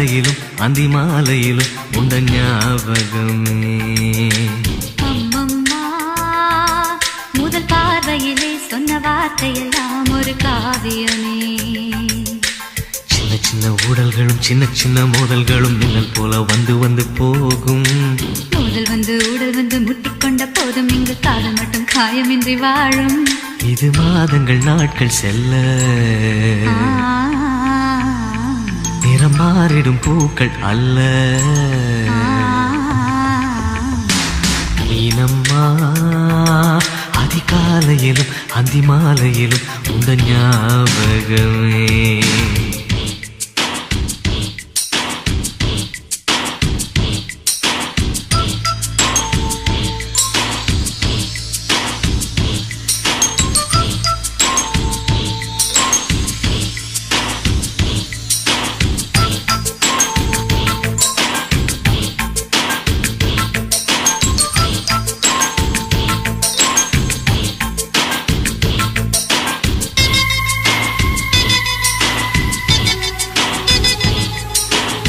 காலையிலும் அந்தி மாலையிலும் உண்ட ஞாபகமே. அம்மம்மா முதல் பார்வையிலே சொன்ன வார்த்தையெல்லாம் ஒரு காவியமே. சின்ன சின்ன ஊடல்களும் சின்ன சின்ன மோதல்களும் மின்னல் போல வந்து வந்து போகும். மோதல் வந்து ஊடல் வந்து முட்டிக்கொண்ட போதும் இங்கு காதல் மட்டும் காயமின்றி வாழும். இது மாதங்கள் நாட்கள் செல்ல நிறம் மாறிடும் பூக்கள் அல்ல. மீனம்மா அதிகாலையிலும் அந்தி மாலையிலும் உந்த ஞாபகமே.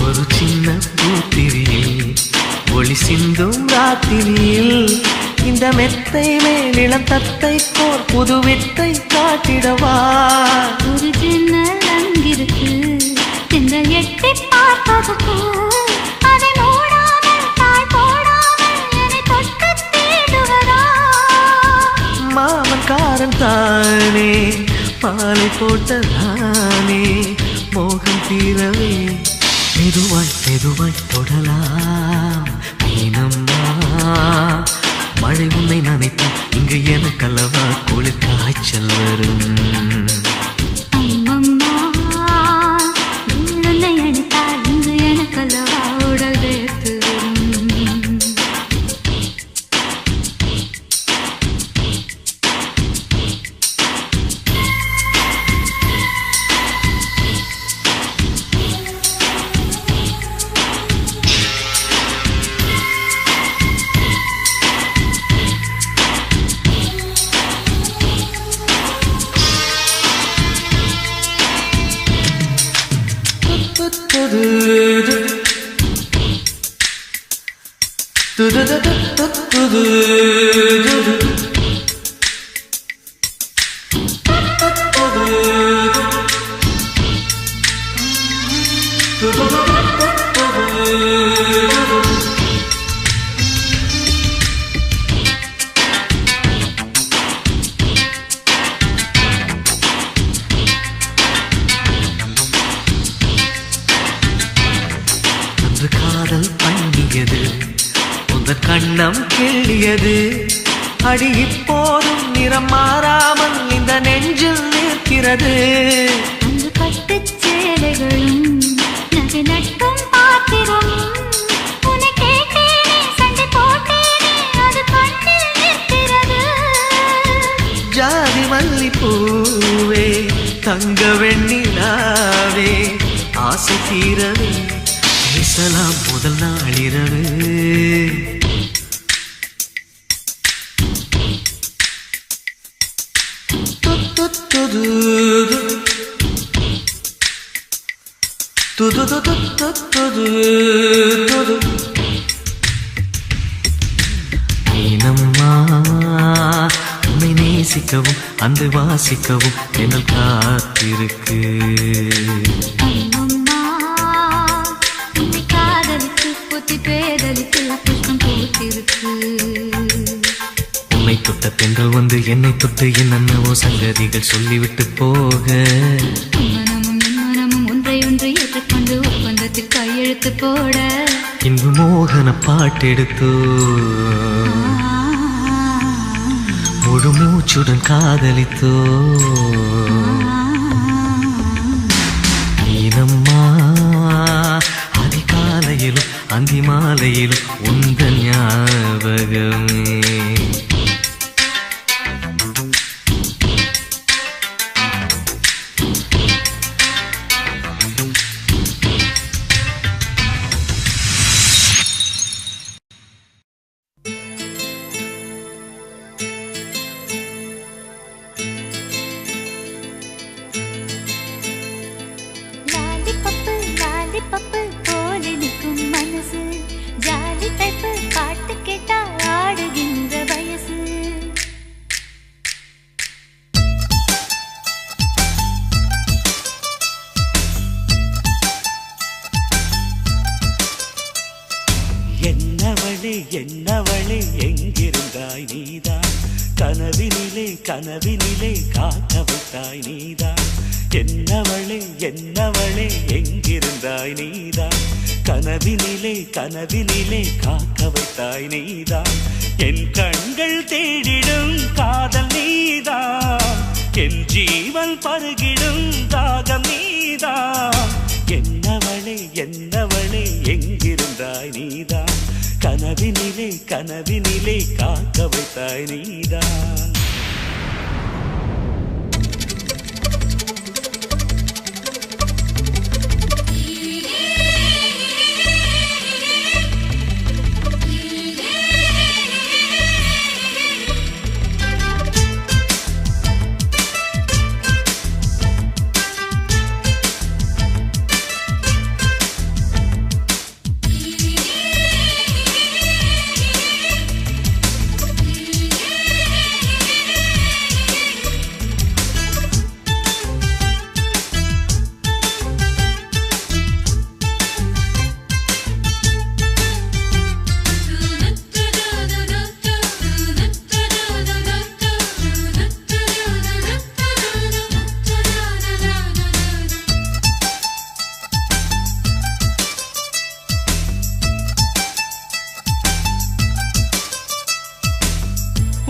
ஒரு சின்ன பூத்திரியில் ஒளி சிந்தும் ராத்திரியில் இந்த மெத்தை மேலிளம் தத்தை போர் புது வித்தை காட்டிடவா. ஒரு ஜன்னல் அங்கிருக்கு சென்றல் எட்டி பார்ப்பதற்கு அதை மூடாமல் தாய் போடாமல் என்னை தொட்டு தேடுவதா. மாமன் காரன் தானே மாலை போட்டதானே மோகம் தீரவே மெதுவாய் மெதுவாய் தொடலாம். மீனம்மா மழை உன்னை நினைத்தால் இங்கு எனக்கல்லவா குளிர் காய்ச்சல் வரும். அம்மம்மா உன்னை அணித்தால் இங்கு எனக்கல்லவா உடல் வேர்த்து வரும். அன்று காதல் பண்ணியது உந்தன் கண்ணம் கிள்ளியது. அடி இப்போதும் நிறம் மாறாமல் இந்த நெஞ்சில் நிற்கிறது. அங்கு பட்டுச் சேலைகளும் நகை நட்டும் பாத்திரமும் உன்னை கேட்டேனே சண்டை போட்டேனே அது கண்ணில் நிற்கிறது. ஜாதி மல்லி பூவே தங்க வெண்ணிலாவே ஆசை தீரவே பேசலாம் முதல் நாளிரவு. மீனம்மா உன்னை நேசிக்கவும் அந்த வாசிக்கவும் என்னல் காத்திருக்கு. அம்மம்மா உன்னை காதலித்து புத்தி பேதலித்து புஷ்பம் பூத்திருக்கு. உன்னை தொட்ட பெண்கள் வந்து என்னை தொட்டு என்னென்னவோ சங்கதிகள் சொல்லிவிட்டு போக மனமும் என் மனமும் ஒன்றை ஒன்று ஏற்றுக்கொண்டு ஒப்பந்தத்தில் கையெழுத்து போட இன்பு மோகன பாட்டெடுத்தோ முழு மூச்சுடன் காதலித்தோ. மீனம்மா அதிகாலையிலும் அந்தி மாலையிலும் உந்த ஞாபகமே. லாலிபப்பு கனவினிலே கனவினிலே காக்க வைத்தாய் நீதான் என்னவளே என்னவளே எங்கிருந்தாய் நீதான் கனவினிலே கனவினிலே காக்க வைத்தாய் நீதான் என் கண்கள் தேடிடும் காதல் நீதான் என் ஜீவன் பருகிடும் தாகம் நீதான் என்னவளே என்னவளே எங்கிருந்தாய் நீதான் கனவினிலே கனவினிலே காக்க வைத்தாய் நீதான்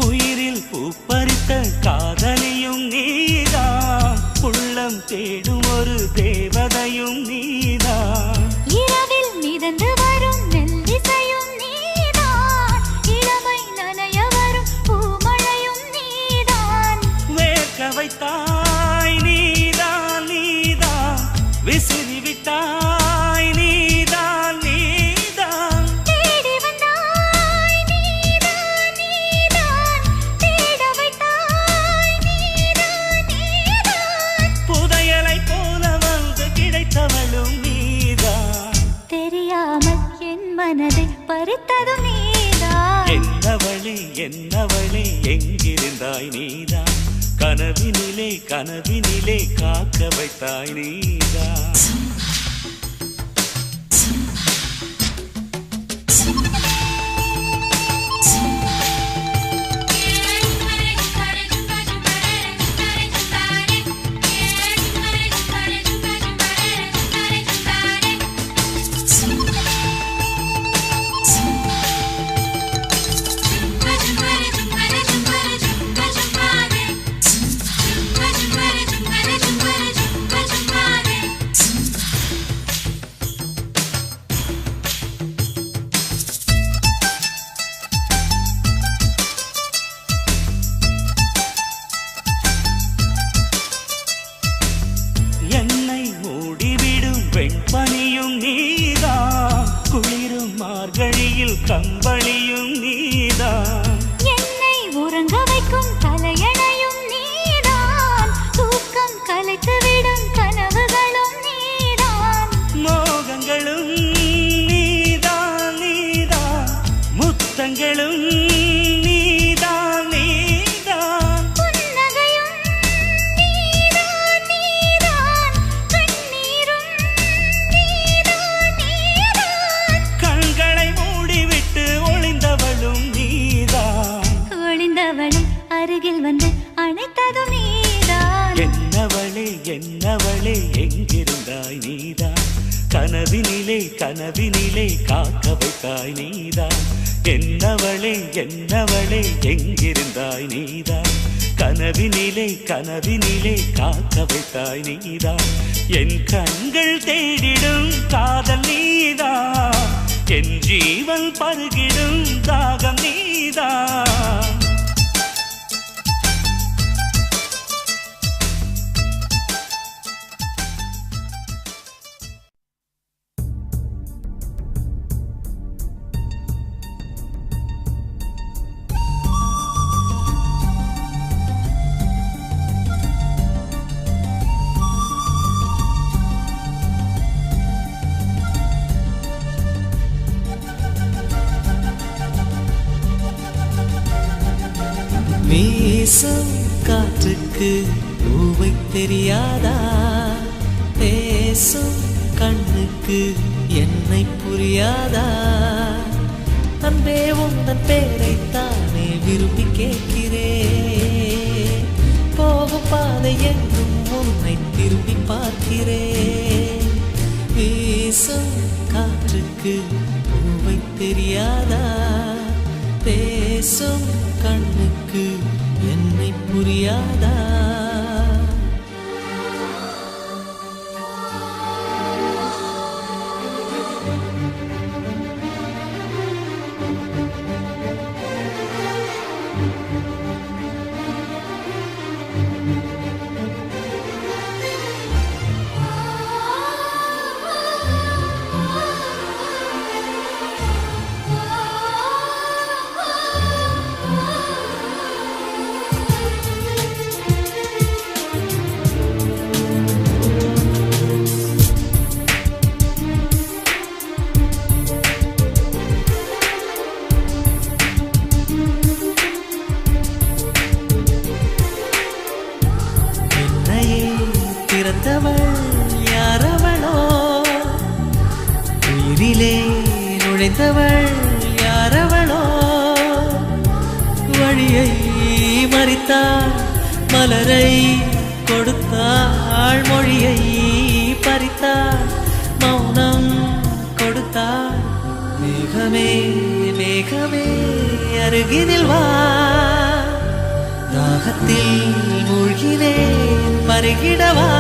உயிரில் பூப்பறித்த காதலியும் நீதான் உள்ளம் தேடும் ஒரு தேவதையும் நீதான் இரவில் மிதந்து வரும் மெல்லிசையும் நீதான் இளமை நனைய வரும் பூமழையும் நீதான் வேர்க்க வைத்தாய் நீதான் நீதான் விசிறி விட்டாய் நீதான் நீதான் தேடி வந்தாய் நீதான் நீதான் தேட வைத்தாய் நீதான் நீதான் புதையலை போல வந்து கிடைத்தவளும் நீதான் தெரியாமல் என் மனதை பறித்ததும் நீதான் என்னவளே என்னவளே எங்கிருந்தாய் நீதான் கனவினிலே கனவினிலே காக்க வைத்தாய் நீதான் என்னை மூடிவிடும் வெண்பனியும் நீதான் குளிரும் மார்கழியில் கம்பளியும் நீதான் என்னை உறங்க வைக்கும் தலையணையும் நீதான் தூக்கம் கலைத்துவிடும் கனவுகளும் நீதான் மோகங்களும் நீதான் நீதான் முத்தங்களும் நீதான் நீதான் புன்னகையும் நீதான் நீதான் கண்ணீரும் நீதான் நீதான் கண்களை மூடிவிட்டு ஒளிந்தவளும் நீதான் ஒளிந்தவளை அருகில் வந்து அணைத்ததும் நீதான் என்னவளே என்னவளே எங்கிருந்தாய் நீதான் கனவினிலே கனவினிலே காக்க வைத்தாய் நீதான் என்னவளே என்னவளே எங்கிருந்தாய் நீதான் கனவினிலே கனவினிலே காக்க வைத்தாய் நீதான் என் கண்கள் தேடிடும் காதல் நீதான் என் ஜீவன் பருகிடும் தாகம் நீதான் வீசும் காற்றுக்கு பூவை தெரியாதா பேசும் கண்ணுக்கு என்னை புரியாதா அன்பே உந்தன் பேரைத்தானே விரும்பி கேட்கிறேன் கண்ணுக்கு என்னை புரியாதா? பிறந்தவள் யாரவளோ, உயிரிலே நுழைந்தவள் யாரவளோ, வழியை மறித்தாள் மலரை கொடுத்தாள், மொழியை பறித்தாள் மௌனம் கொடுத்தாள். மேகமே மேகமே அருகினில் வா, தாகத்தில் மூழ்கினேன் பருகிடவா.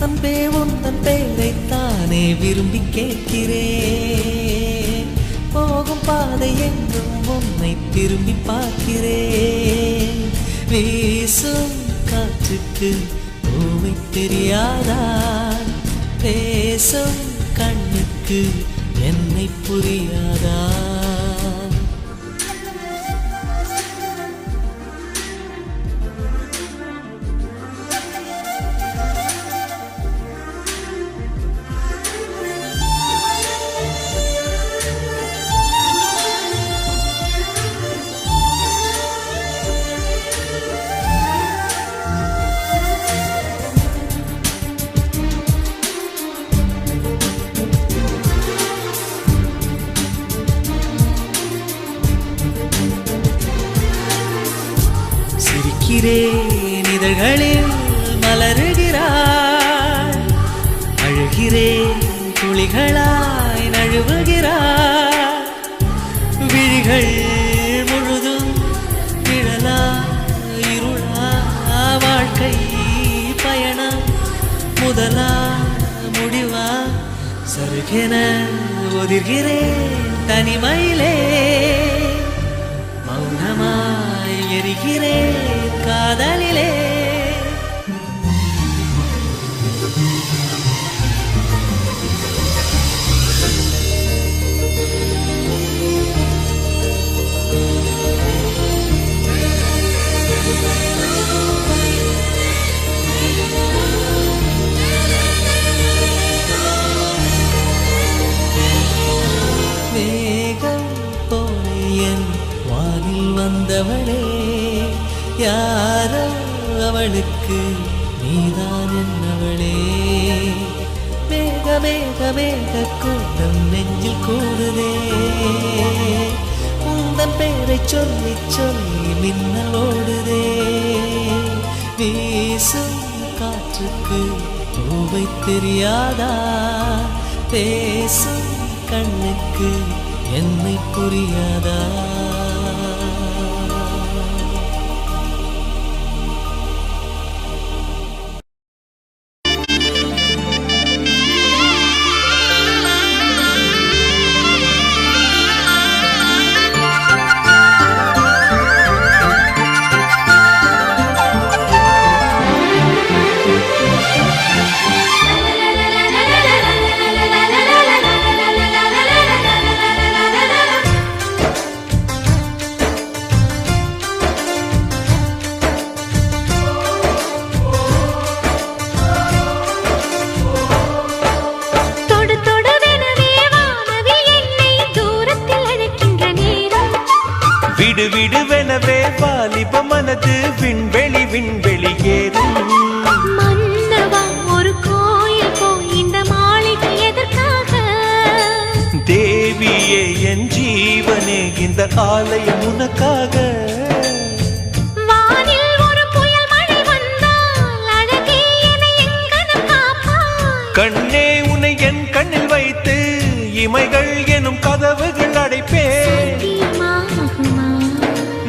அன்பே உந்தன் பேரைத்தானே விரும்பி கேட்கிறேன், போகும் பாதை எங்கும் உன்னை திரும்பி பார்க்கிறேன். வீசும் காற்றுக்கு பூவை தெரியாதா, பேசும் கண்ணுக்கு என்னை புரியாதா? சிரிக்கிறேன் இதழ்களில் மலருகிறாய், அழுகிறேன் துளிகளாய் நழுவுகிறாய். விழிகள் முழுதும் நிழலா இருளா, வாழ்க்கை பயணம் முதலா முடிவா? சருகென ஒதிர்கிறேன் தனிமையிலே, மௌனமாய் எரிகிறேன் காதலிலே. மேகம் போல என் வானில் வந்தவளே, யாரோ அவளுக்கு நீதான் என்னவளே. மேக மேக மேக கூட்டம் நெஞ்சில் கூடுதே, உந்தன் பேரை சொல்லி சொல்லி மின்னல் ஓடுதே. வீசும் காற்றுக்கு பூவை தெரியாதா, பேசும் கண்ணுக்கு என்னை புரியாதா? விடு விடுவெனவே வாலிப மனது விண்வெளி விண்வெளி ஏறும். மன்னவா ஒரு கோயில் போய் இந்த மாளிகை எதற்காக? தேவியே என் ஜீவனே இந்த ஆலயம் உனக்காக. வானில் ஒரு புயல் மழை வந்தால் இமைகள் எனும் கதவுகள் அடைப்பேன். சத்தியமாகுமா?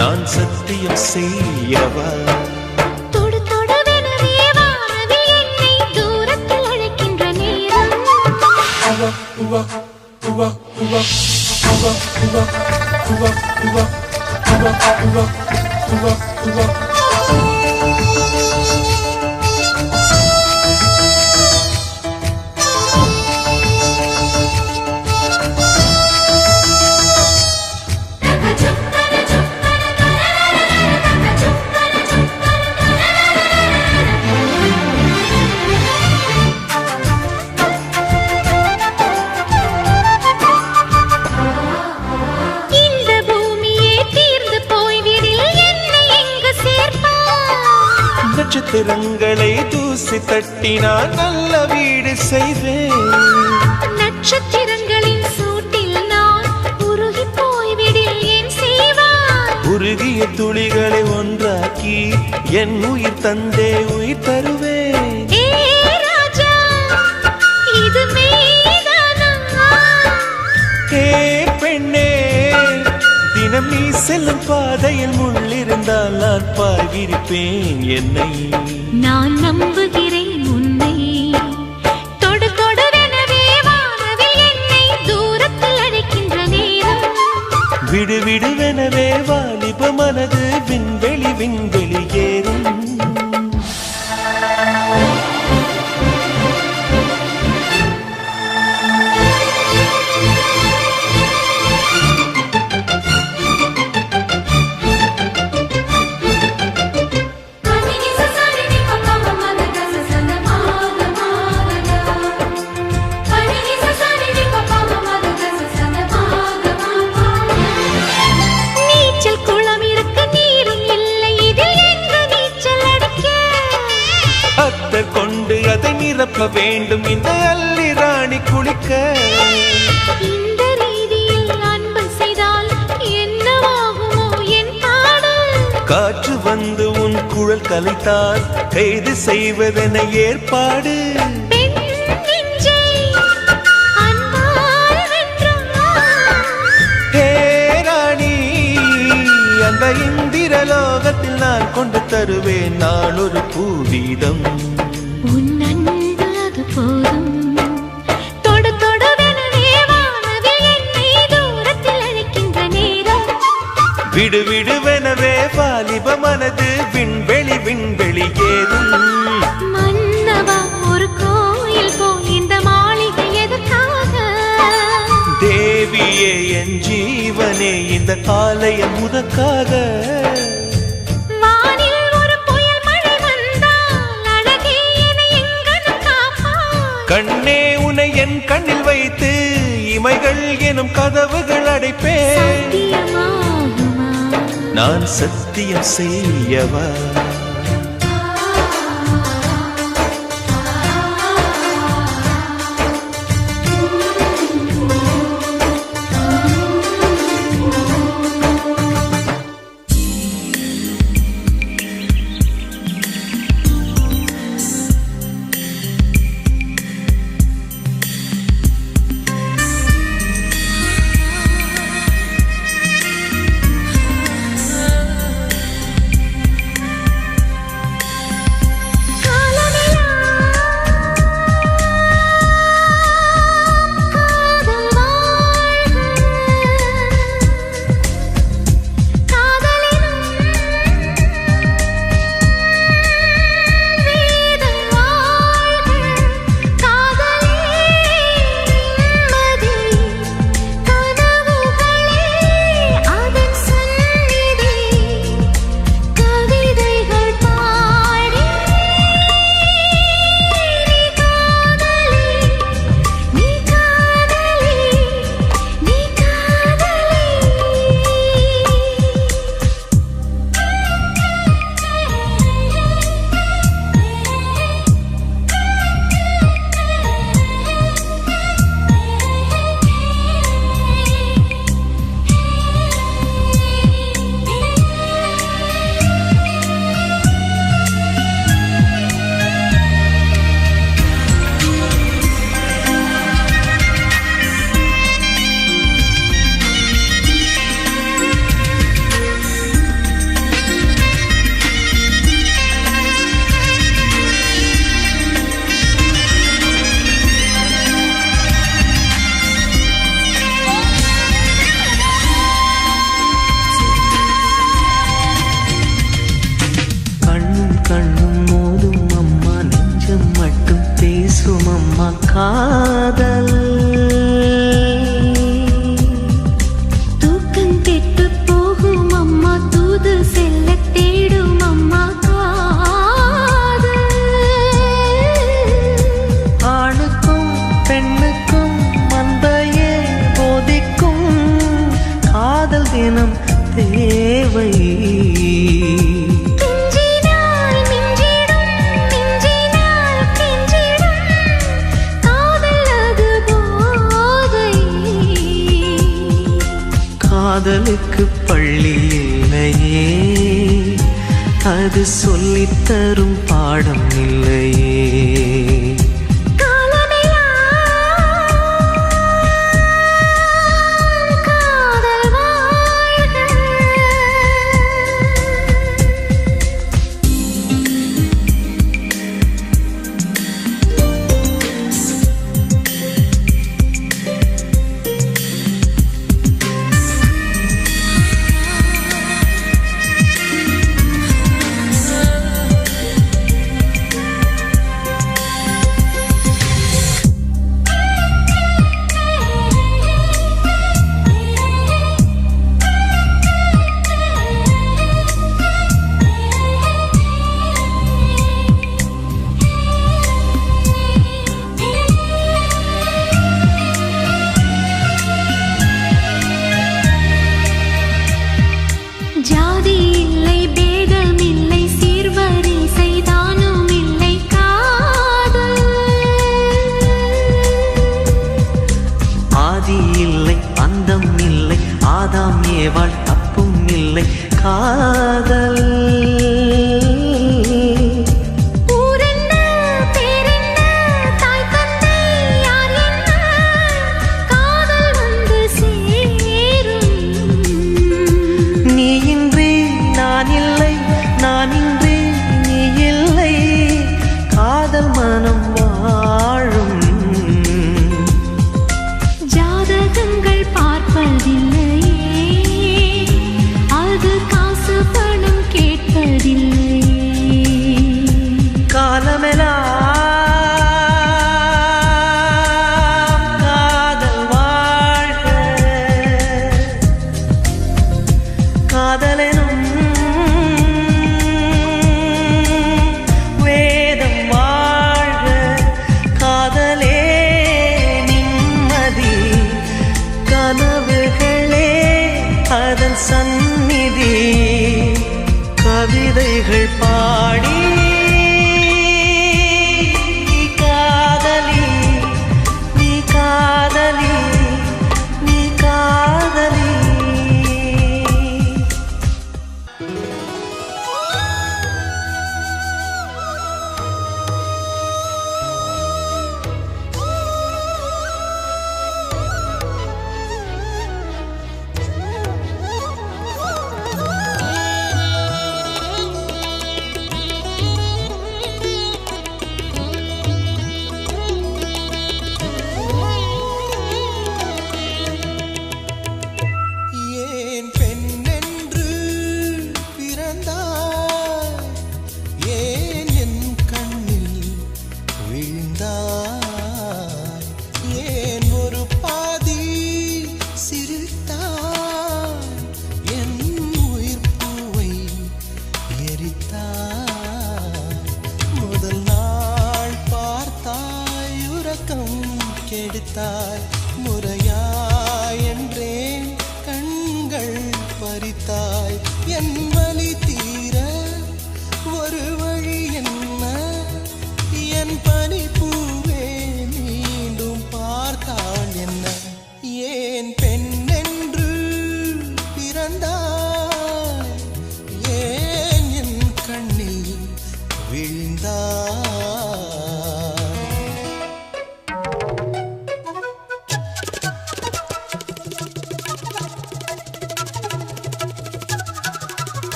நான் சத்தியம் செய்யவா? தொடு தொடுவெனவே வானவில் என்னை தூரத்தில் அழைக்கின்ற நேரம். இந்த பூமியே தீர்ந்து போய்விடில் என்னை எங்கு சேர்ப்பாய்? நட்சத்திரங்களை தூசி தட்டினால் நல்ல வீடு செய்வேன். நட்சத்திரங்களின் சூட்டில் நான் உருகி போய்விடில் என் செய்வாய்? உருகிய துளிகளை ஒன்றாக்கி என் உயிர் தந்தே உயிர் தருவேன். ஏ ராஜா, இது மெய்தானா? ஏ பெண்ணே, தினம் நீ செல்லும் பாதையில் முள்ளிருந்தால் நான் பார்விருப்பேன் என்னை. நான் நம்புகிறேன் உன்னை. தொடு தொடுவெனவே வானவில் என்னை தூரத்தில் அழைக்கின்ற நேரம். விடு விடுவெனவே வாலிப மனது விண்வெளி விண்வெளி ஏறும். நீச்சல் குளம் இருக்க நீரும் இல்லை, இதில் எங்கு நீச்சல் அடிக்க? அத்தர் கொண்டு அதை நிரப்ப வேண்டும் இந்த அல்லி ராணி குளிக்க. இந்த ரீதியில் அன்பு செய்தால் என்னவாகுமோ என் பாடல்? காற்று வந்து உன் குழல் கலைத்தால் கைது செய்வதென ஏற்பாடு. பெண் நெஞ்சை அன்பால் வென்றாய். ஹே ராணி, அந்த இந்திரலோகத்தில் நான் கொண்டு தருவேன் நான் ஒரு பூவீதம். உன் அன்பு அது போதும். தொடு தொடுவெனவே வானவில் என்னை தூரத்தில் அழைக்கின்ற நேரம். விடு விடுவெனவே வாலிப மனது விண்வெளி விண்வெளி ஏறும். மன்னவா, ஒரு கோயில் போல் இந்த மாளிகை எதற்காக? தேவியே என் ஜீவனே, இந்த ஆலயம் உனக்காக. வானில் ஒரு புயல் மழை வந்தால் அழகே என்னை எங்கனம் காப்பாய்? கண்ணே, உன்னை என் கண்ணில் வைத்து இமைகள் எனும் கதவுகள் அடைப்பேன். சத்தியமாகுமா? நான் சத்தியம் செய்யவா? பேசுமம்மா காதல். தூக்கம் கெட்டு போகும் அம்மா தூது செல்ல தேடும் அம்மா காதல். ஆணுக்கும் பெண்ணுக்கும் மந்தையே போதிக்கும் காதல் தினம் தேவை. காதலுக்கு பள்ளி இல்லையே, அது சொல்லித்தரும் பாடம் இல்லையே. ஜாதி இல்லை பேதம் இல்லை சீர்வரிசை தானும் இல்லை காதல். ஆதி இல்லை அந்தம் இல்லை ஆதாம் ஏவாள் தப்பும் இல்லை காதல். நானின்றி நீ இல்லை காதல் மனம் வாழும். ஜாதகங்கள் பார்ப்பதில்லையே, அது காசு பணம் கேட்பதில்லையே. காலமெல்லாம் காதல் வாழ்க, காதலெனும் அதன் சந்நிதி கவிதைகள் பாடி நீ காதலி நீ காதலி நீ காதலி. கெடுத்தாய் முறையாய் என்றேன் கண்கள் பறித்தாய். என் வலி தீர ஒரு வழி என்ன என் பனி பூவே மீண்டும் பார்த்தாள் என்ன. ஏன் பெண் என்று பிறந்தாய், ஏன் என் கண்ணில் விழுந்தாய்.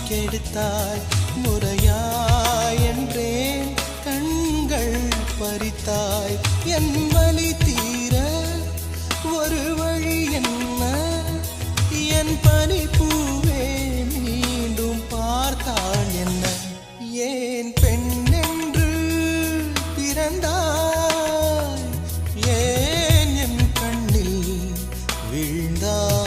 கெடுத்தாய் முறையாய் என்றேன் கண்கள் பறித்தாய் என் வலி தீர ஒரு வழி என்ன என் பனி பூவே மீண்டும் பார்த்தாள் என்ன ஏன் பெண் என்று பிறந்தாய் ஏன் என் கண்ணில் விழுந்தாய்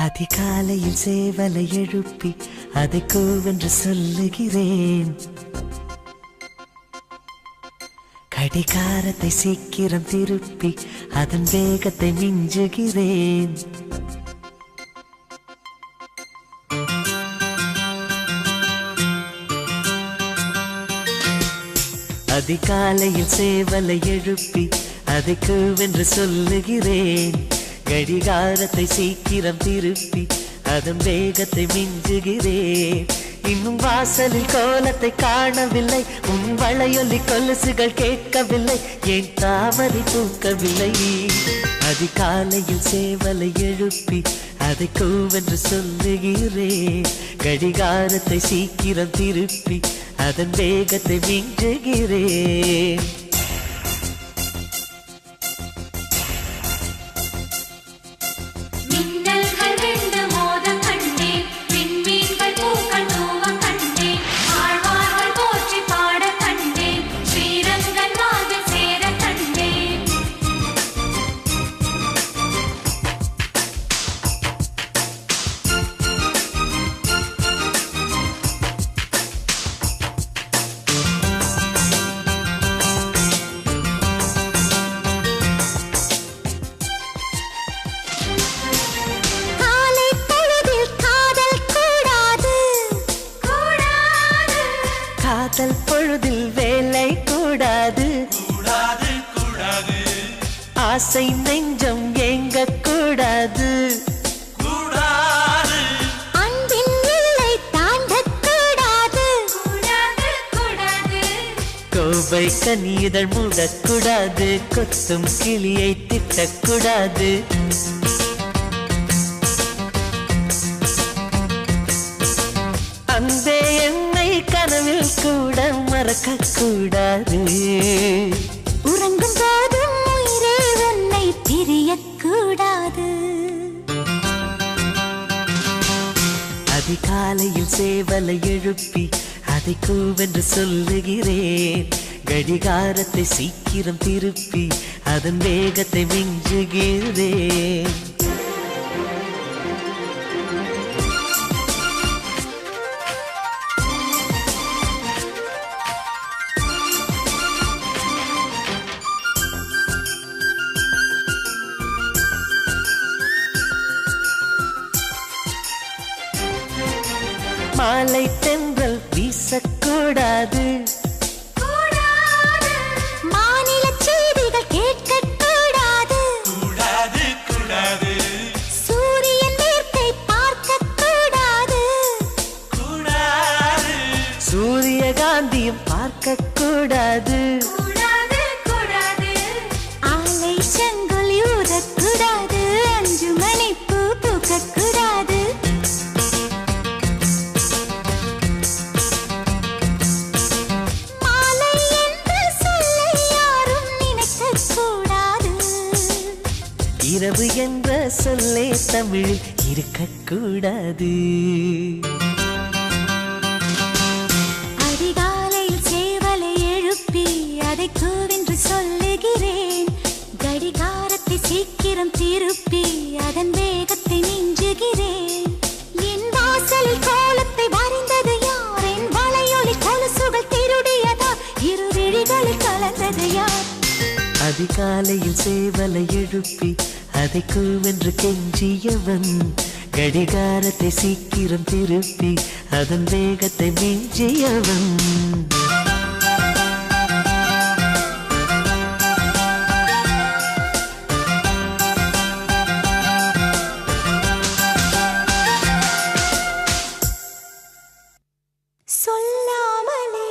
அதிகாலையில் சேவலை எழுப்பி அதை கூவென்று சொல்லுகிறேன். கடிகாரத்தை சீக்கிரம் திருப்பி அதன் வேகத்தை மிஞ்சுகிறேன். அதிகாலையில் சேவலை எழுப்பி அதை கூவென்று சொல்லுகிறேன். கடிகாரத்தை சீக்கிரம் திருப்பி அதன் வேகத்தை மிஞ்சுகிறேன். இன்னும் வாசலில் கோலத்தை காணவில்லை, உன் வளையொலி கொலுசுகள் கேட்கவில்லை, ஏன் தாமரை பூக்கவில்லை. அதிகாலையில் சேவலை எழுப்பி அதை கூவென்று சொல்லுகிறேன். கடிகாரத்தை சீக்கிரம் திருப்பி அதன் வேகத்தை மிஞ்சுகிறேன். காதல் பொழுதில் வேலை கூடாது, ஆசை நெஞ்சம் ஏங்க கூடாது, அன்பின் எல்லை தாண்டக் கூடாது, கோவை கனிதழ் மூடக்கூடாது, கொத்தும் கிளியை திட்டக்கூடாது. அந்த என்னை கனவில் கூட மறக்க கூடாது. உறங்கும் போதும் உயிரே உன்னை பிரியக்கூடாது. அதிகாலையில் சேவலை எழுப்பி அதை கூவென்று சொல்லுகிறேன். கடிகாரத்தை சீக்கிரம் திருப்பி அதன் வேகத்தை மிஞ்சுகிறேன். மாலை தென்றல் வீசக்கூடாது. மாநில செய்திகள் கேட்கக்கூடாது. சூரியன் மேற்கை பார்க்கக்கூடாது. சூரியகாந்தியும் பார்க்கக்கூடாது. ஆலை செங்கல் ஊதக்கூடாது. 5 மணி பூ பூக்கக்கூடாது. மாலை என்ற சொல்லை யாரும் நினைக்கக்கூடாது. இரவு என்ற சொல்லே தமிழில் இருக்கக்கூடாது. அதிகாலையில் சேவலை எழுப்பி அதை கூவென்று சொல்லுகிறேன். கடிகாரத்தை சீக்கிரம் திருப்பி அதன் வேகத்தை மிஞ்சுகிறேன். என் வாசலில் கோலத்தை வரைந்தது யார்? என் வளையொலி கொலுசுகள் திருடியதா? இரு விழிகளில் கலந்தது யார்? அதிகாலையில் சேவலை எழுப்பி அதை கூவென்று கெஞ்சியவன். கடிகாரத்தை சீக்கிரம் திருப்பி அதன் வேகத்தை மிஞ்சியவன். சொல்லாமலே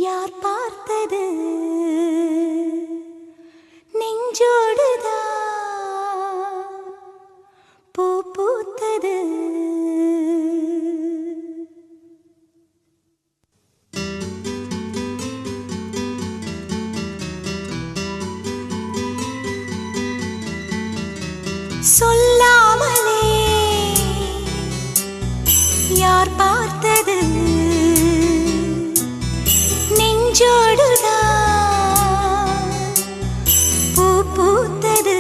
யார் பார்த்தது? நெஞ்சோடுதான் பூ பூத்தது. சொல்லாமலே யார் பார்த்தது? நெஞ்சோடுதான் பூ பூத்தது.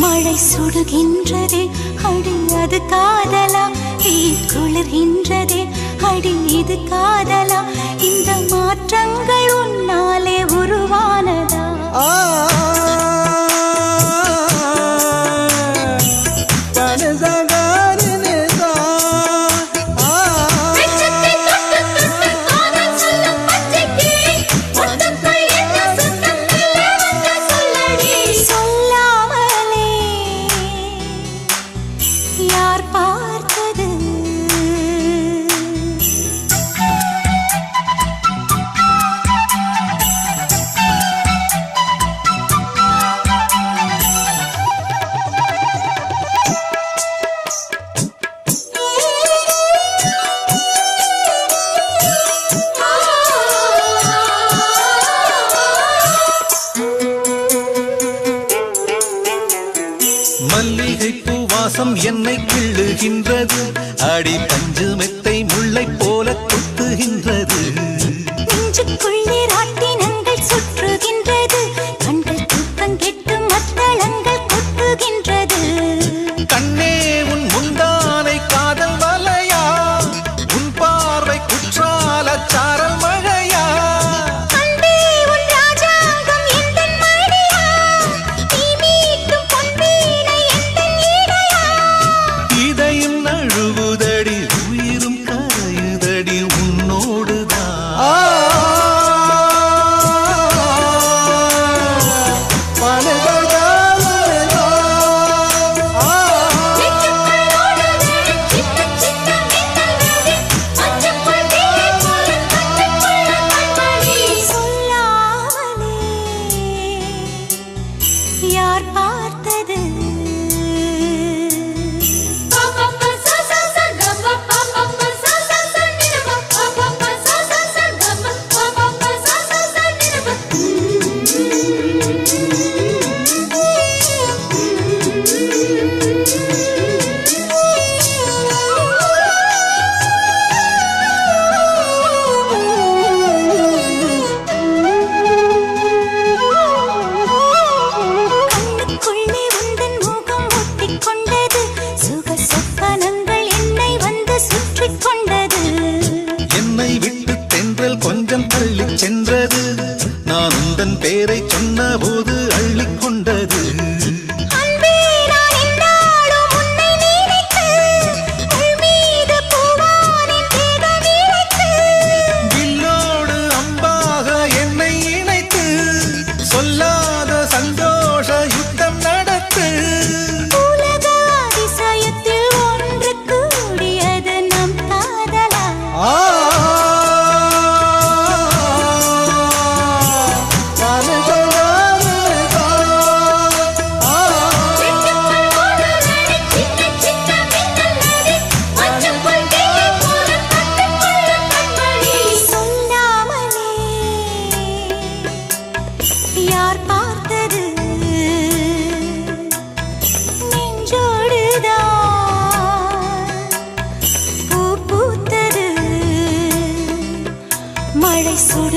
மழை சுடுகின்றதே அடி அது காதலா? தீ குளிர்கின்றதே அடி இது காதலா? இந்த மாற்றங்கள் உன்னாலே உருவானதா? சொல்லாமலே யார் பார்த்தது? மல்லிகை பூவாசம் என்னை கிள்ளுகின்றது. அடி பஞ்சு மெத்தை முல்லை போல கொத்துகின்றது. நெஞ்சுக்குள்ளே ராட்டினங்கள் சுற்றுகின்றது. கண்கள் தூக்கம் கெட்டு மத்தளங்கள் கொட்டுகின்றது. கண்ணே உன் முந்தானை காதல் வலையா? உன் பார்வை குற்றால சாரல் மழையா? அன்பே உன் ராஜாங்கம் எந்தன் மடியா? நீ மீட்டும் பொன்வீணை எந்தன் இடையா? இதையும் நழுவுதடி உயிரும் கரையுதடி உன்னோடுதான்.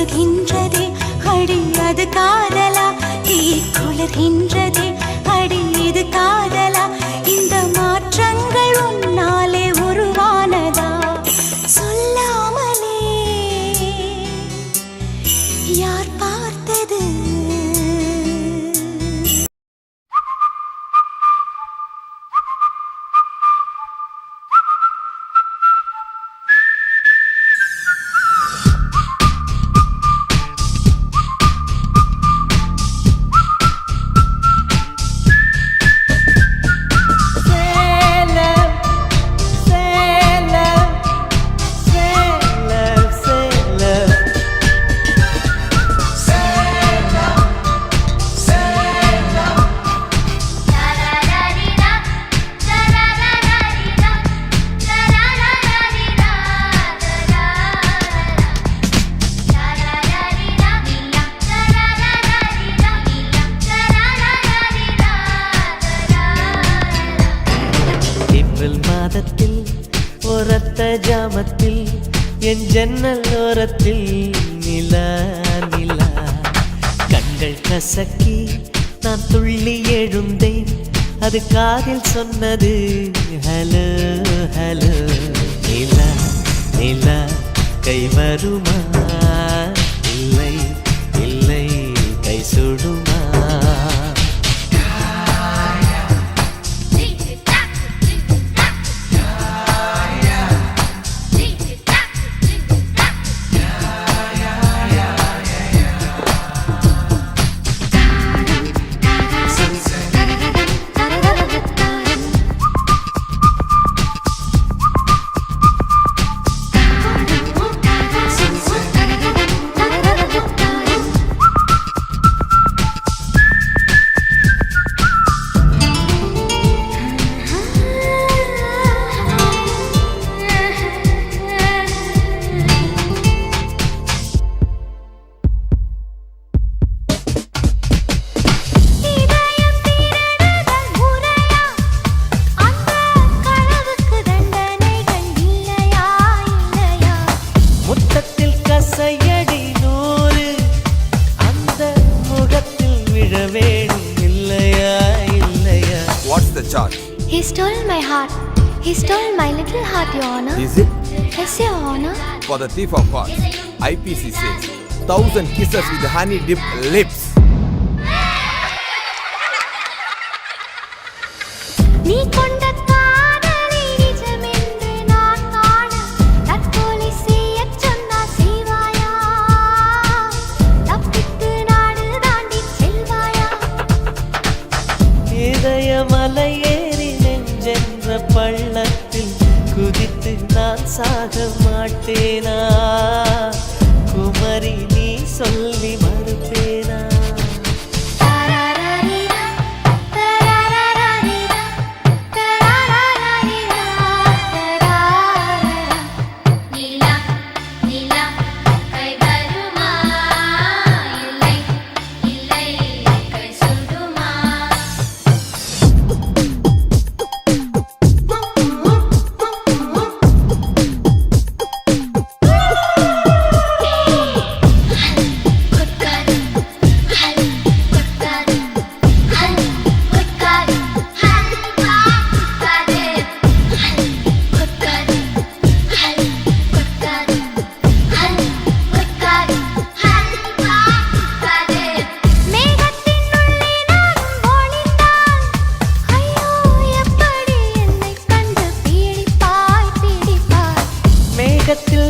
சுடுகின்றதே அடி அது காதலா தீ குளிர்கின்றதே அடி இது காதலா இந்த மாற்றங்கள் உன்னாலே உருவானதா சொல்லாமலே யார் பார்த்தது ஜாமத்தில் என் ஜன்னல் ஓரத்தில் நிலா நிலா கண்கள் கசக்கி நான் துள்ளி எழுந்தேன் அது காதில் சொன்னது ஹலோ ஹலோ நிலா நிலா கை வருமா இல்லை இல்லை கை சுடுமா What's the charge? He stole my heart. He stole my little heart, Your Honor. Is it? Yes, Your Honor. For the thief of hearts, IPC says 1,000 kisses with honey-dipped lips. நீ கொண்ட காதலை நிஜமென்று நான் காண தற்கொலை செய்யச் சொன்னா செய்வாயா தப்பித்து நாடு தாண்டி செல்வாயா இதயமலை ஏறி நெஞ்சென்ற பள்ளத்தில் குதித்து நான் சாக மாட்டேனா குமரி நீ சொல்லி மறுப்பேனா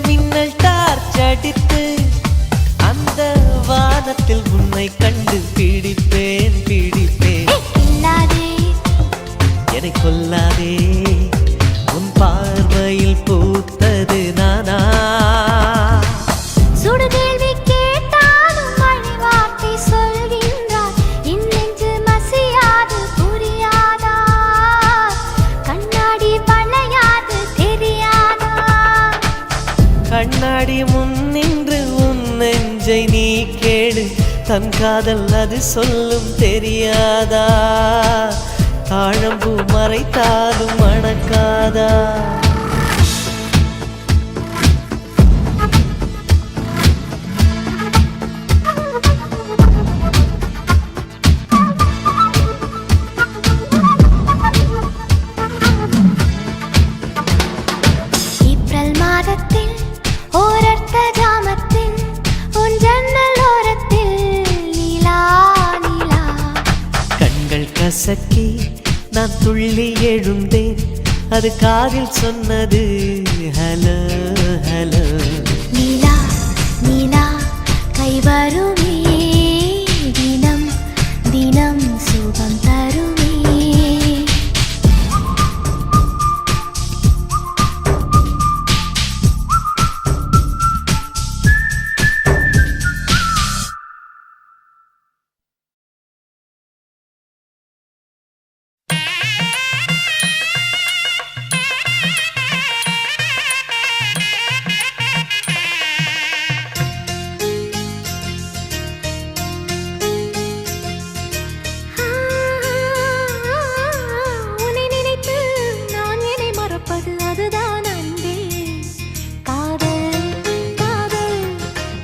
மின்னல் டார்ச் அடித்து அந்த வானத்தில் உன்னை கண்டு பிடிப்பேன் பிடிப்பேன் என்னை கொல்லாதே உன் பார்வையில் பூத்தது நானா சுடுகேள்வி கேட்டாலும் மழை வார்த்தை சொல்கின்றார் இன்னென்று மசியாது புரியாதா கண்ணாடி பழையாது தெரியாதா கண்ணாடி முன் நின்று உன் நெஞ்சை நீ கேடு தன் காதல் அது சொல்லும் தெரியாதா தாழம்பூ மறைத்தாலும் மணக்காதா கசக்கி நான் துள்ளி எழுந்தேன், அது காதில் சொன்னது ஹலோ ஹலோ. நீலா நீலா கை வருமே, தினம் தினம் சுகம் தருமே. உன்னை நினைத்து நான் என்னை மறப்பது அதுதான் அன்பே. காதல் காதல்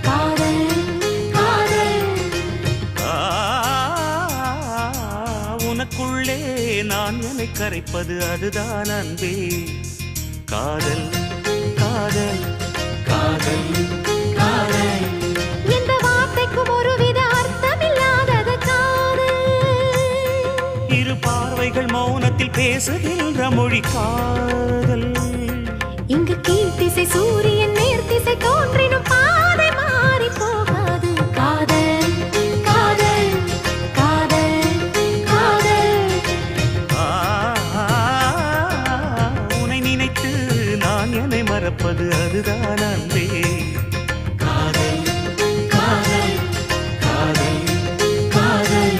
காதல் காதல். உனக்குள்ளே நான் என்னை கரைப்பது அதுதான் அன்பே. காதல் காதல் காதல் காதல். இந்த வார்த்தைக்கும் ஒருவித அர்த்தமில்லாதது காதல். இரு பார்வைகள் மௌனத்தில் பேசுகின்ற மொழி காதல். இங்கு கீழ்த்திசை சூரியன் நேர்த்திசை தோன்றினும் பாதை மாறி போகாது. காதல் காதல் காதல் காதல். உன்னை நினைத்து நான் என்னை மறப்பது அதுதான் அன்பே. காதல் காதல் காதல் காதல்.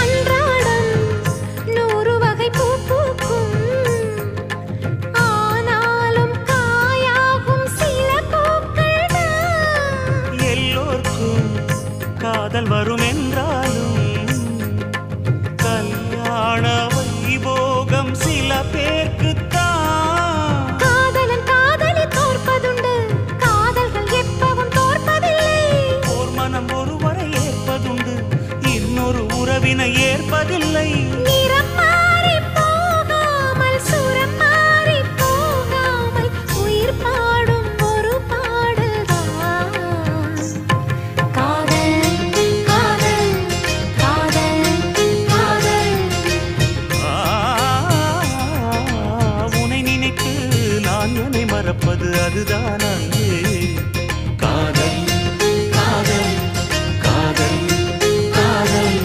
அன்றாடம் 100 வகை பூ பூக்கும், ஆனாலும் காயாகும் சில பூக்கள் தான். எல்லோர்க்கும் காதல் வரும் என்றாலும் கல்யாண வைபோகம் சில பேர்க்குத்தான். காதலன் காதலி தோற்பதுண்டு, காதல்கள் எப்பவும் தோற்பதில்லை. ஓர் மனம் ஒருவரை ஏற்பதுண்டு, இன்னொரு உறவினை ஏற்பதில்லை. நிறம் மாறி போகாமல் சுரம் மாறி போகாமல் உயிர் பாடும் ஒரு பாடல்தான். காதல் காதல் காதல் காதல். உன்னை நினைத்து நான் என்னை மறப்பது அதுதான் அன்பே. காதல் காதல் காதல் காதல்.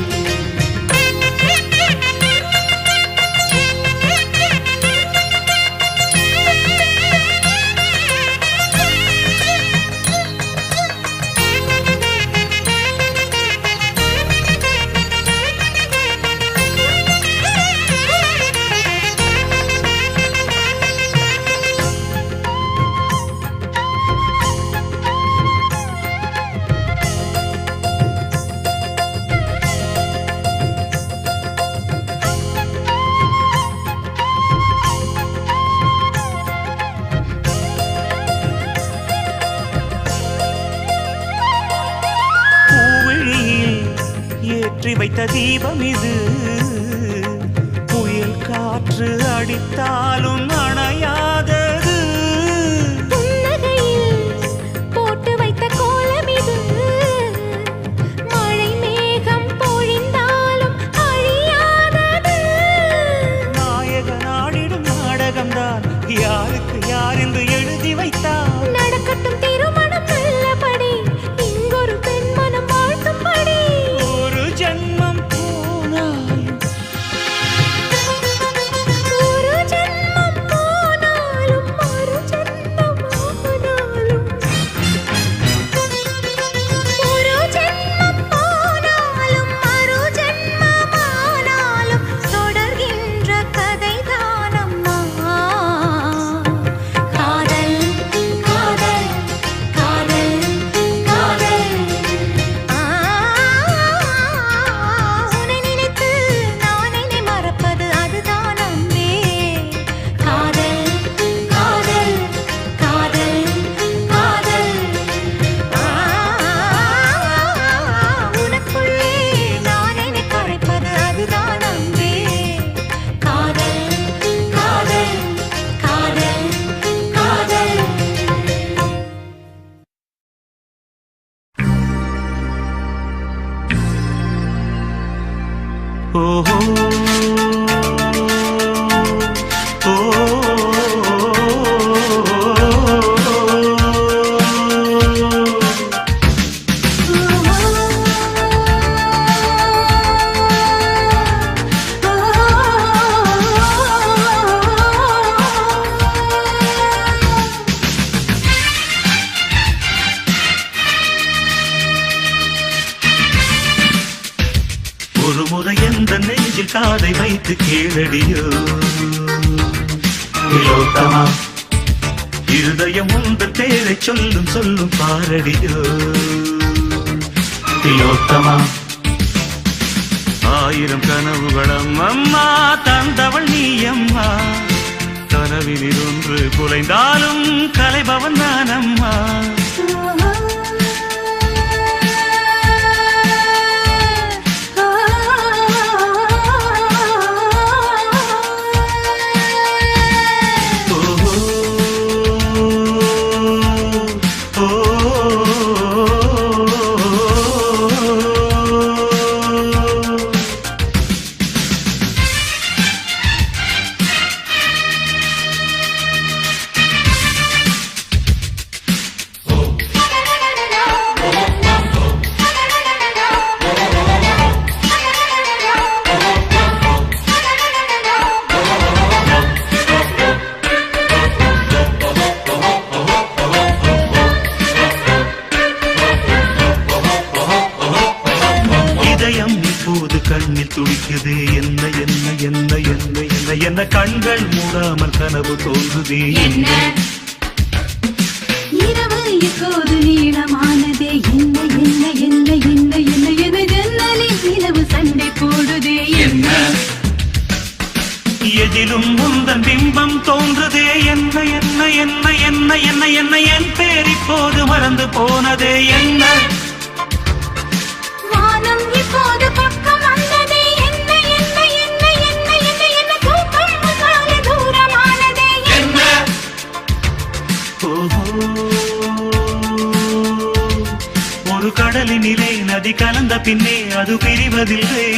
ஏற்றி வைத்த தீபம் இது, புயல் காற்று அடித்தாலும் அணையாதது. புன்னகையில் போட்டு வைத்த கோலம் இது, மழை மேகம் பொழிந்தாலும் அழியாதது. நாயக நாடிடும் நாடகம்தான் யாருக்கு யார் என்று எழுதி வைத்தார். நடக்கட்டும் திருமணம் நல்லபடி, இங்கொரு பெண் மனம் வாழ்த்தும்படி. ஒரு ஜென்மம் போனாலும் ஒரு ஜென்மம் போனாலும் மறு ஜென்மம் ஆனாலும், ஒரு ஜென்மம் போனாலும் மறு ஜென்மம் ஆனாலும் தொடர்கின்ற கதைதான் அம்மா. காதை வைத்து கேளடியோ திலோத்தமா இருதயம் உங்கள் பேரை சொல்லும் சொல்லும் பாரடியோ திலோத்தமா ஆயிரம் கனவுகளம் அம்மா தந்தவள் நீ அம்மா கனவினில் ஒன்று குலைந்தாலும் கலைபவன் நான் அம்மா கண்ணில் துடிக்குது என்ன என்ன என்ன என்ன என்ன என்ன கண்கள் மூடாமல் கனவு தோன்றுதே என்ன இரவு இப்போது நீளமானதே என்ன என்ன என்ன என்ன என்ன என ஜன்னலில் நிலவு சண்டை போடுதே என்ன எதிலும் முந்தன் பிம்பம் தோன்றுதே என்ன என்ன என்ன என்ன என்ன என்ன என் பேர் இப்போது மறந்து போனதே என்ன வானம் இப்போது பக்கம் வந்ததே என்ன என்ன என்ன என்ன என்ன என்ன தூக்கம் முன்னால தூரமானதே என்ன ஒரு கடலினிலே நதி கலந்த பின்னே அது பிரிவதில்லை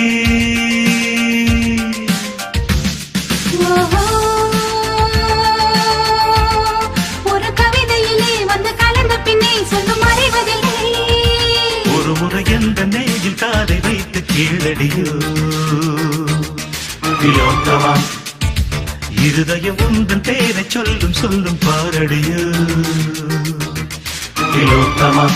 ஒரு கவிதையிலே வந்து கலந்த பின்னே சொல்லும் அறிவதில்லை ஒரு முறை எந்த நெஞ்சில் காதை வைத்து கீழடியோ திலோத்தமா இருதயம் உந்தன் பேரை சொல்லும் சொல்லும் பாரடியோ திலோத்தமா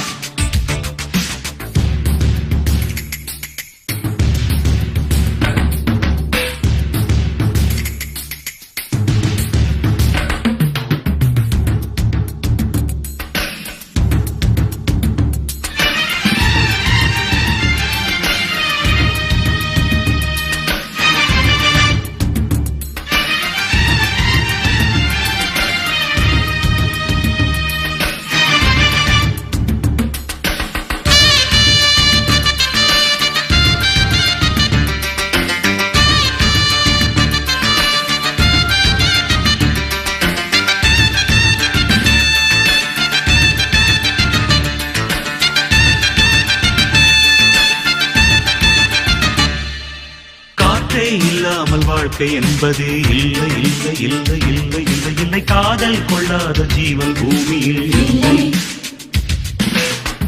இல்லாமல் வாழ்க்கை என்பது இல்லை இல்லை இல்லை இல்லை இல்லை இல்லை காதல் கொள்ளாத ஜீவன் பூமியில் இல்லை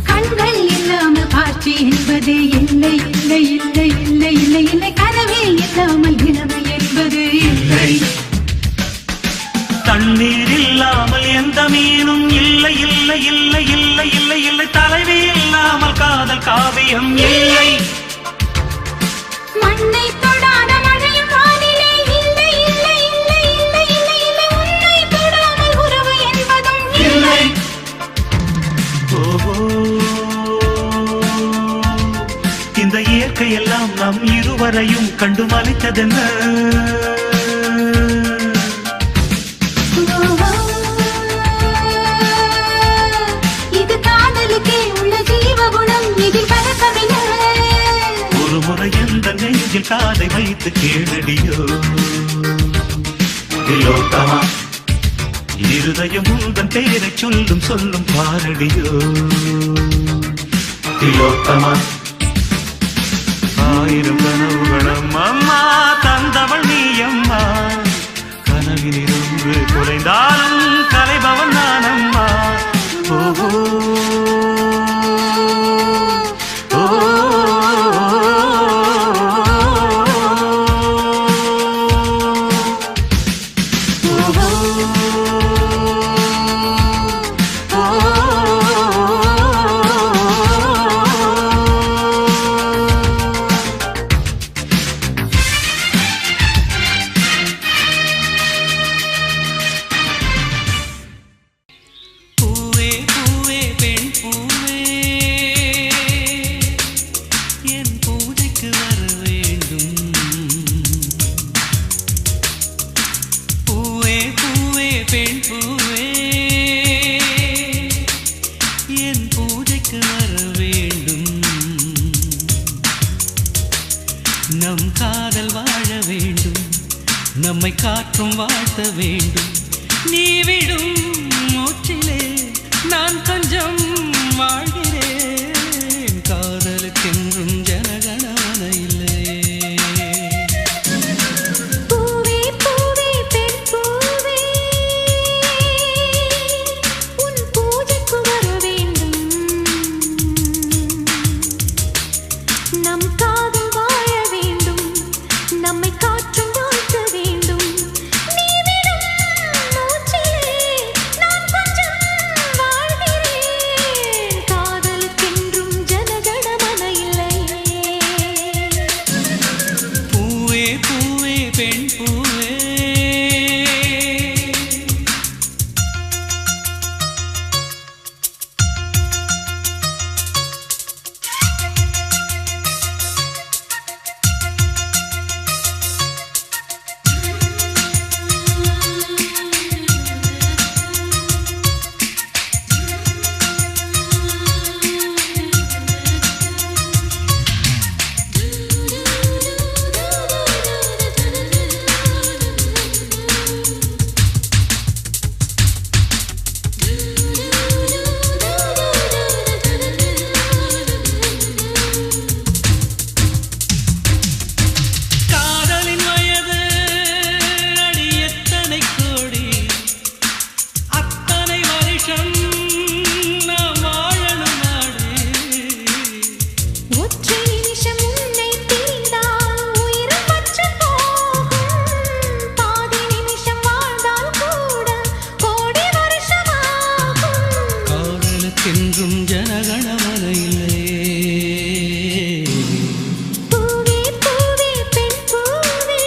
கண்கள் இல்லாமல் காட்சி என்பது இல்லை இல்லை இல்லை இல்லை இல்லை இல்லை கனவே இல்லாமல் நிலவு என்பது இல்லை தண்ணீர் இல்லாமல் எந்த மீனும் இல்லை இல்லை இல்லை இல்லை இல்லை இல்லை தலைவி இல்லாமல் காதல் காவியம் இல்லை மண்ணை தொடாத மழையும் வானிலே இல்லை இல்லை இல்லை இல்லை இல்லை இல்லை உன்னை தொடாமல் உறவு என்பதும் இல்லை இந்த இயற்கை எல்லாம் நம் இருவரையும் கண்டு மலைத்ததென்ன இது காதலுக்கே உள்ள ஜீவகுணம் இதில் கலக்கமில்லை ஒரு முறை எந்த நெஞ்சில் காதை வைத்து கேளடியோ திலோத்தமா இருதயம் உந்தன் பேரை சொல்லும் சொல்லும் பாரடியோ திலோத்தமா ஆயிரம் கனவுகளும் அம்மா தந்தவள் நீ அம்மா கனவினில் ஒன்று குறைந்தாலும் கலைபவன் நான் அம்மா ஓஹோ காற்றும் வாழ்த்த வேண்டும். நீ விடும் மூச்சிலே நான் கொஞ்சம் வாழ்கிறேன். காதலுக்கென்றும் ஜனகணமன இல்லையே. பூவே பூவே பெண் பூவே உன் பூஜைக்கு வர வேண்டும். நம் காதல் வாழ வேண்டும். நம்மை காற்றும் வாழ்த்த வேண்டும். நீ விடும் மூச்சிலே நான் கொஞ்சம் வாழ்கிறேன். காதலுக்கென்றும் ஜனகணமன இல்லையே. பூவே பூவே பெண் பூவே. காதலின் வயது அடி எத்தனை கோடி. அத்தனை வருஷம் நாம் வாழணும் நாடு. ஒற்றை நிமிஷம் உன்னை பிரிந்தால் உயிரும் பற்று போகும். பாதி நிமிஷம் வாழ்ந்தால் கூட கோடி வருஷமாகும். காதலுக்கென்றும் ஜனகணமன இல்லையே. பூவே பூவே பெண் பூவே.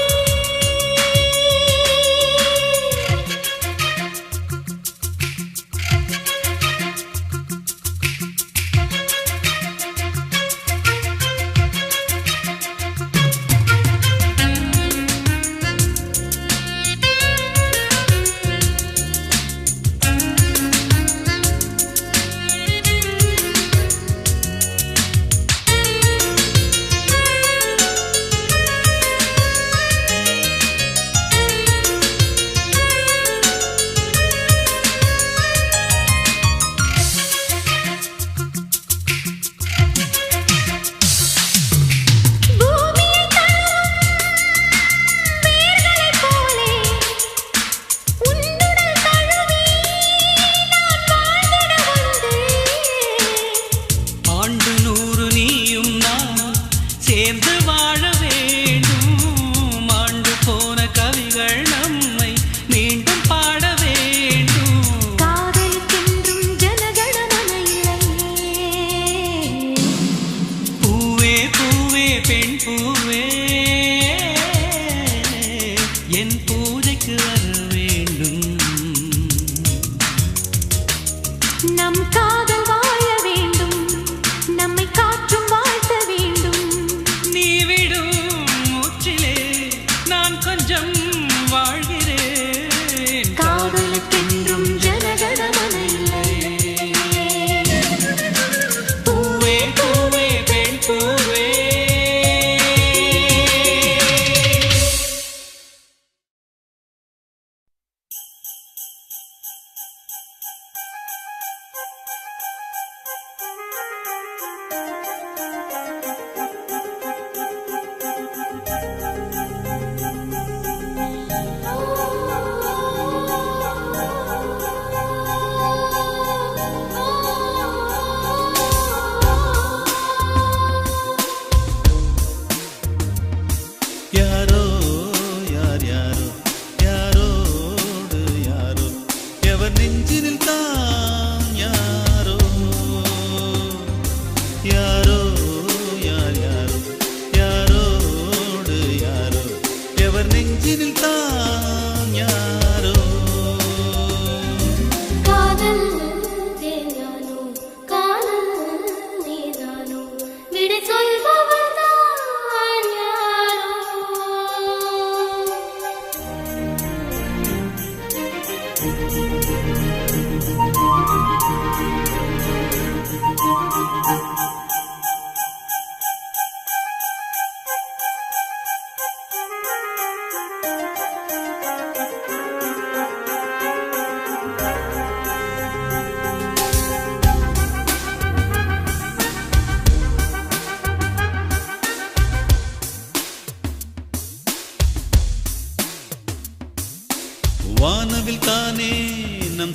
பூமியை தழுவும் வேர்களைப் போலே உன்னுடல் தழுவி நான் வாழ்ந்திட வந்தேன். ஆண்டு 100 நீயும் நானும் சேர்ந்து வாழ வேண்டும். ஆண்டு போன கவிகள் நம்மை மீண்டும் பாட வேண்டும். காதலுக்கென்றும் ஜனகணமன இல்லையே. பூவே பூவே பெண் பூவே என் பூஜைக்கு வர வேண்டும். நம் காதல் வாழ வேண்டும். நம்மை காற்றும் வாழ்த்த வேண்டும். நீ விடும் மூச்சிலே நான் கொஞ்சம் வாழ்கிறேன். காதலுக்கென்றும் ஜனகணமன இல்லையே. பூவே பூவே பெண் பூவே. யாரோ யார் யாரோ யாரோடு யாரோ எவர் நெஞ்சினில் தான் யாரோ. யாரோ யார் யாரோ யாரோடு யாரோ எவர் நெஞ்சினில் தான் யாரோ. காதல் தேனானோ காதல் நீதானோ விடை சொல்பவர் தான் யாரோ.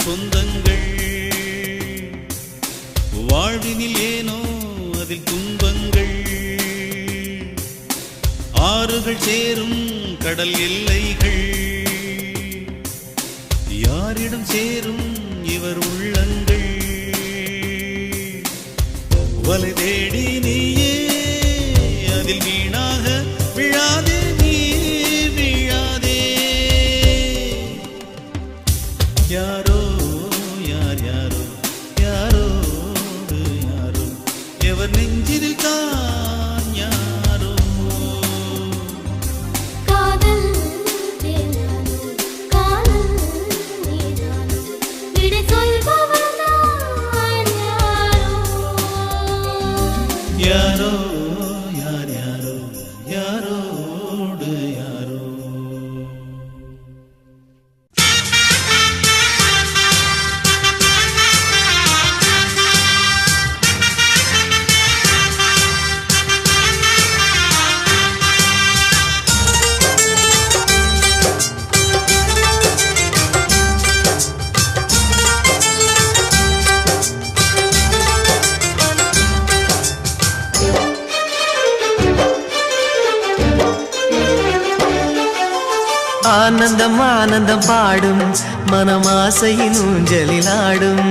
சொந்தங்கள் வாழ்வினில் ஏனோ அதில் துன்பங்கள் ஆறுகள் சேரும் கடல் எல்லைகள் யாரிடம் சேரும் இவர் உள்ளங்கள் வலை தேடி நீயே அதில் வீணாக விழாதே நீ விழாதே யாரோ யார் யாரோ யாரோடு யாரோ எவர் நெஞ்சில் தான் யாரோ காதல் தேனானோ காதல் நீதானோ விடை சொல்பவர் நான் யாரோ யார் யாரோ யாரோடு யாரோ ஆனந்தம் ஆனந்தம் பாடும் மனமாசையின் ஊஞ்சலில் ஆடும்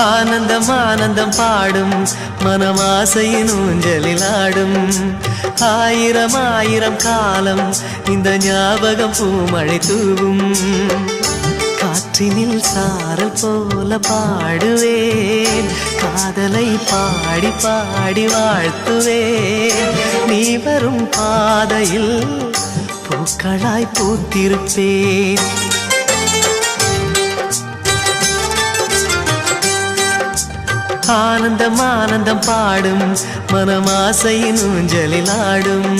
ஆனந்தம் ஆனந்தம் பாடும் மனமாசையின் ஊஞ்சலில் ஆடும் ஆயிரம் ஆயிரம் காலம் இந்த ஞாபகம் பூமழை தூவும் காற்றினில் சாரல் போல பாடுவேன் காதலை பாடி பாடி வாழ்த்துவேன் நீ வரும் பாதையில் பூக்களாய் பூத்திருப்பேன் ஆனந்தம் ஆனந்தம் பாடும் மனமாசையின் ஊஞ்சலில் ஆடும்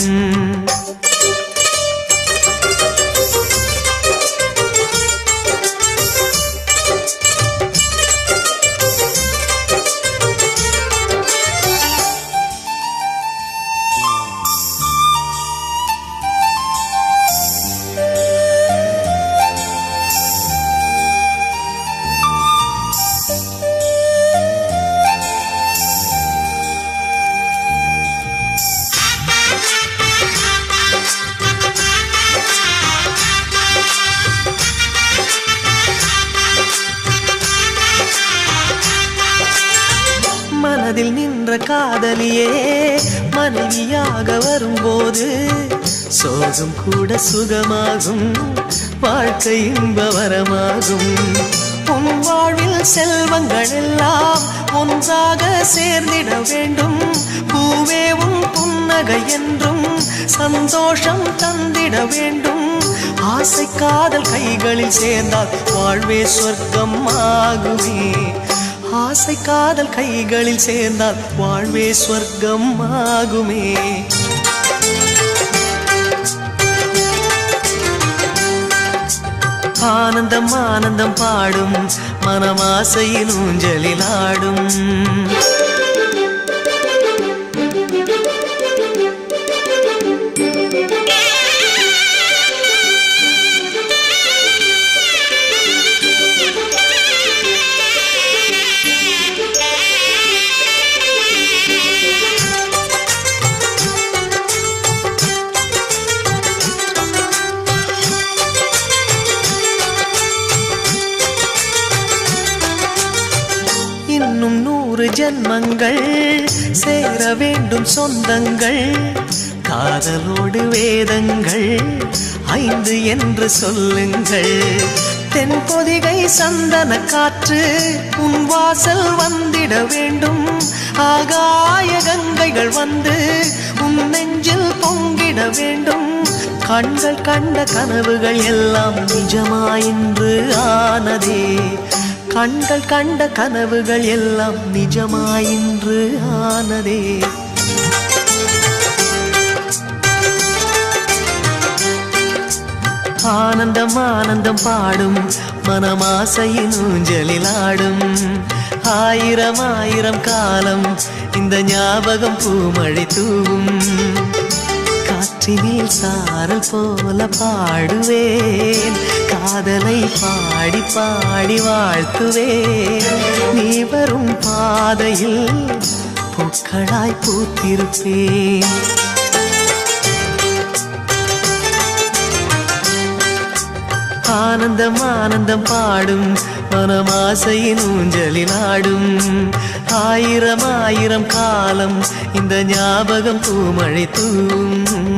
மனதில் நின்ற காதலியே மனைவியாக வரும்போது சோகம் கூட சுகமாகும் வாழ்க்கை இன்பவரமாகும் உன் வாழ்வில் செல்வங்கள் எல்லாம் ஒன்றாக சேர்ந்திட வேண்டும் பூவே உன் புன்னகை என்றும் சந்தோஷம் தந்திட வேண்டும் ஆசை காதல் கைகளில் சேர்ந்தால் வாழ்வே சொர்க்கம் ஆகுமே ஆசை காதல் கைகளில் சேர்ந்தால் வாழ்வே சொர்க்கம் ஆகுமே ஆனந்தம் ஆனந்தம் பாடும் மனமாசையின் ஊஞ்சலில் ஆடும் இன்னும் 100 ஜன்மங்கள் சேர வேண்டும் சொந்தங்கள் காதலோடு வேதங்கள் 5 என்று சொல்லுங்கள் தென்பொதிகை சந்தன காற்று உன் வாசல் வந்திட வேண்டும் ஆகாய கங்கைகள் வந்து உன் நெஞ்சில் பொங்கிட வேண்டும் கண்கள் கண்ட கனவுகள் எல்லாம் நிஜமாயின்று ஆனதே கண்கள் கண்ட கனவுகள் எல்லாம் நிஜமாயின்று ஆனதே ஆனந்தம் ஆனந்தம் பாடும் மனமாசையின் ஊஞ்சலில் ஆடும் ஆயிரம் ஆயிரம் காலம் இந்த ஞாபகம் பூமழை தூவும் காற்று காற்றினில் சாரல் போல பாடுவேன் காதலை பாடி பாடி வாழ்த்துவேன் நீ வரும் பாதையில் பூக்களாய் பூத்திருப்பேன் ஆனந்தம் ஆனந்தம் பாடும் மனமாசையின் ஊஞ்சலில் ஆடும் ஆயிரம் ஆயிரம் காலம் இந்த ஞாபகம் பூமழை தூவும்